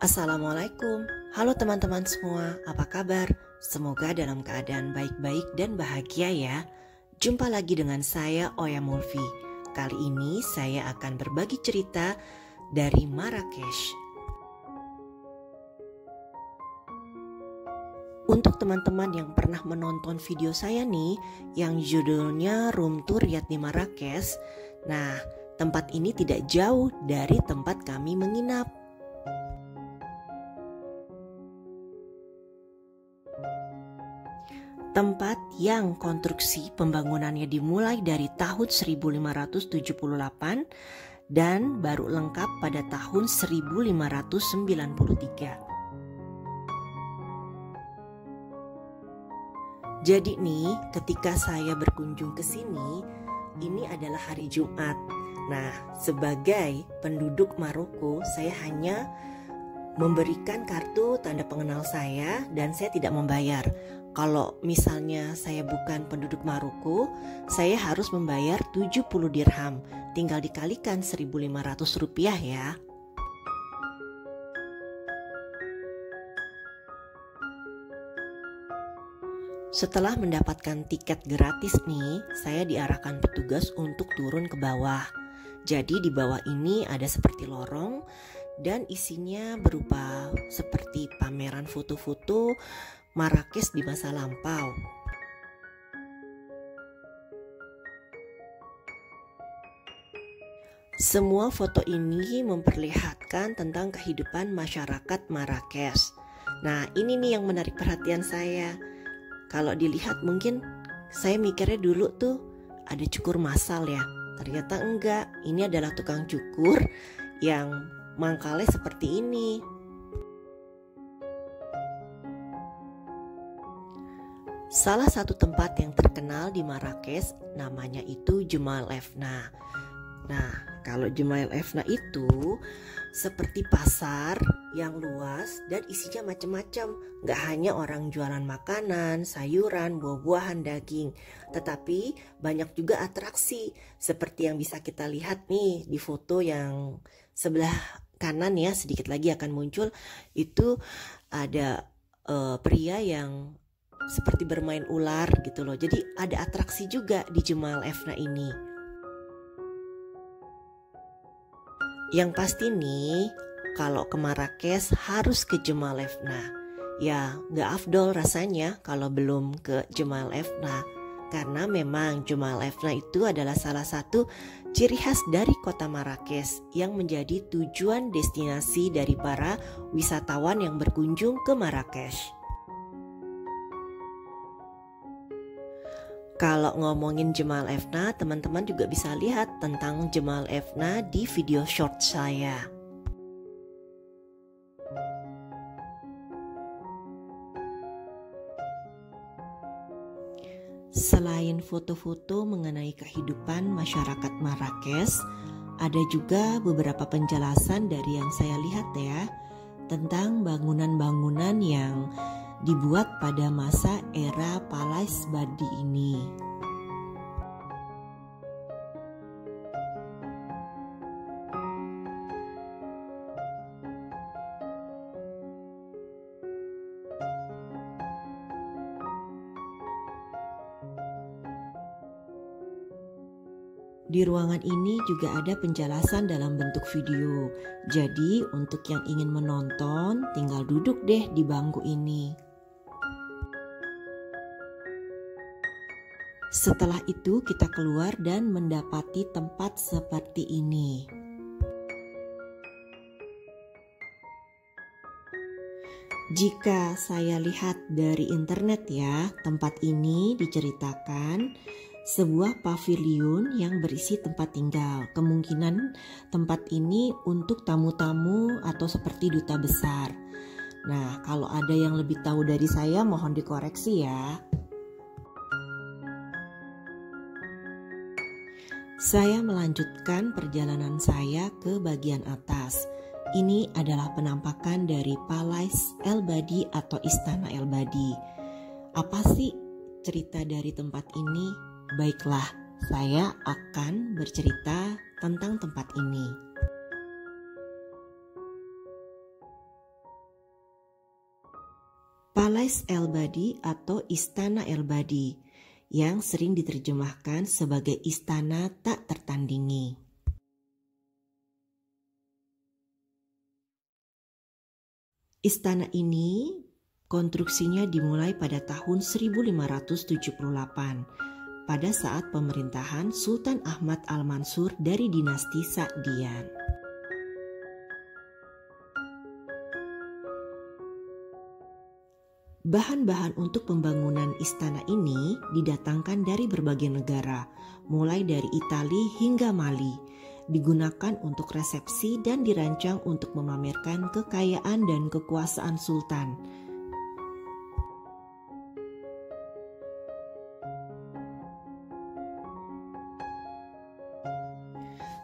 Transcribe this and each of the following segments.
Assalamualaikum, halo teman-teman semua, apa kabar? Semoga dalam keadaan baik-baik dan bahagia ya. Jumpa lagi dengan saya Oya Mulfi. Kali ini saya akan berbagi cerita dari Marrakesh. Untuk teman-teman yang pernah menonton video saya nih, yang judulnya Room Tour Riyadh di Marrakesh. Nah, tempat ini tidak jauh dari tempat kami menginap. Tempat yang konstruksi pembangunannya dimulai dari tahun 1578 dan baru lengkap pada tahun 1593. Jadi nih, ketika saya berkunjung ke sini, ini adalah hari Jumat. Nah, sebagai penduduk Maroko, saya hanya memberikan kartu tanda pengenal saya dan saya tidak membayar. Kalau misalnya saya bukan penduduk Maroko, saya harus membayar 70 dirham. Tinggal dikalikan 1.500 rupiah ya. Setelah mendapatkan tiket gratis nih, saya diarahkan petugas untuk turun ke bawah. Jadi di bawah ini ada seperti lorong dan isinya berupa seperti pameran foto-foto Marrakesh di masa lampau. Semua foto ini memperlihatkan tentang kehidupan masyarakat Marrakesh. Nah, ini nih yang menarik perhatian saya. Kalau dilihat mungkin saya mikirnya dulu tuh ada cukur massal ya. Ternyata enggak, ini adalah tukang cukur yang mangkalnya seperti ini. Salah satu tempat yang terkenal di Marrakesh namanya itu Jemaa El Efna. Nah, kalau Jemaa El Efna itu seperti pasar yang luas dan isinya macam-macam. Gak hanya orang jualan makanan, sayuran, buah-buahan, daging, tetapi banyak juga atraksi seperti yang bisa kita lihat nih di foto yang sebelah kanan ya, sedikit lagi akan muncul. Itu ada pria yang seperti bermain ular gitu loh. Jadi ada atraksi juga di Jemaa El Efna ini. Yang pasti nih, kalau ke Marrakesh harus ke Jemaa El Efna. Ya gak afdol rasanya kalau belum ke Jemaa El Efna. Karena memang Jemaa El Efna itu adalah salah satu ciri khas dari kota Marrakesh yang menjadi tujuan destinasi dari para wisatawan yang berkunjung ke Marrakesh. Kalau ngomongin Jemaa El Efna, teman-teman juga bisa lihat tentang Jemaa El Efna di video short saya. Selain foto-foto mengenai kehidupan masyarakat Marrakesh, ada juga beberapa penjelasan dari yang saya lihat ya, tentang bangunan-bangunan yang dibuat pada masa era Palais Badi ini. Di ruangan ini juga ada penjelasan dalam bentuk video. Jadi untuk yang ingin menonton, tinggal duduk deh di bangku ini. Setelah itu kita keluar dan mendapati tempat seperti ini. Jika saya lihat dari internet ya, tempat ini diceritakan sebuah pavilion yang berisi tempat tinggal. Kemungkinan tempat ini untuk tamu-tamu atau seperti duta besar. Nah, kalau ada yang lebih tahu dari saya mohon dikoreksi ya. Saya melanjutkan perjalanan saya ke bagian atas. Ini adalah penampakan dari Palais El Badi atau Istana El Badi. Apa sih cerita dari tempat ini? Baiklah, saya akan bercerita tentang tempat ini. Palais El-Badi atau Istana El-Badi yang sering diterjemahkan sebagai istana tak tertandingi. Istana ini konstruksinya dimulai pada tahun 1578 pada saat pemerintahan Sultan Ahmad Al-Mansur dari dinasti Sa'dian. Bahan-bahan untuk pembangunan istana ini didatangkan dari berbagai negara, mulai dari Italia hingga Mali. Digunakan untuk resepsi dan dirancang untuk memamerkan kekayaan dan kekuasaan sultan.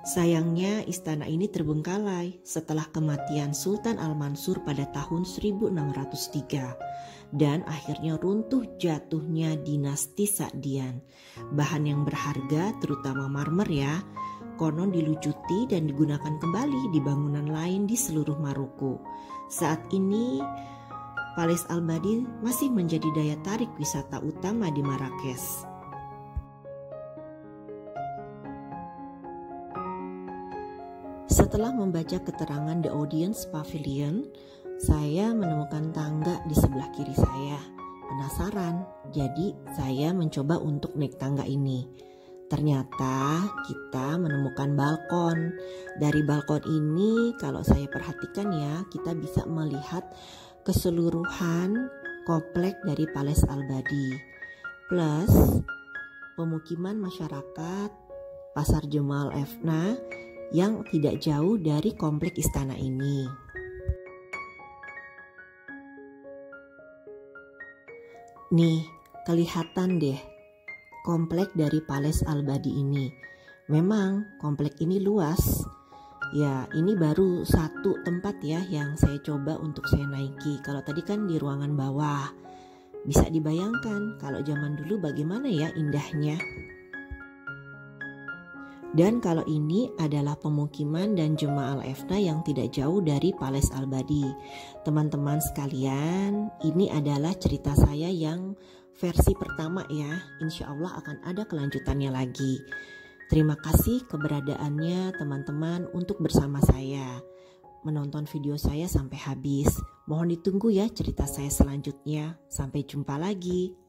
Sayangnya istana ini terbengkalai setelah kematian Sultan Al-Mansur pada tahun 1603 dan akhirnya runtuh jatuhnya dinasti Sa'dian. Bahan yang berharga terutama marmer ya, konon dilucuti dan digunakan kembali di bangunan lain di seluruh Maroko. Saat ini Palais Al-Badi masih menjadi daya tarik wisata utama di Marrakesh. Setelah membaca keterangan The Audience Pavilion, saya menemukan tangga di sebelah kiri saya. Penasaran, jadi saya mencoba untuk naik tangga ini. Ternyata kita menemukan balkon. Dari balkon ini kalau saya perhatikan ya, kita bisa melihat keseluruhan komplek dari Palais Al-Badi. Plus pemukiman masyarakat Pasar Jemal Efna yang tidak jauh dari komplek istana ini. Nih, kelihatan deh komplek dari Palais Al-Badi ini. Memang komplek ini luas. Ya, ini baru satu tempat ya yang saya coba untuk saya naiki. Kalau tadi kan di ruangan bawah. Bisa dibayangkan kalau zaman dulu bagaimana ya indahnya. Dan kalau ini adalah pemukiman dan Juma Al-Efna yang tidak jauh dari Palais Al-Badi. Teman-teman sekalian, ini adalah cerita saya yang versi pertama ya. Insya Allah akan ada kelanjutannya lagi. Terima kasih keberadaannya teman-teman untuk bersama saya. Menonton video saya sampai habis. Mohon ditunggu ya cerita saya selanjutnya. Sampai jumpa lagi.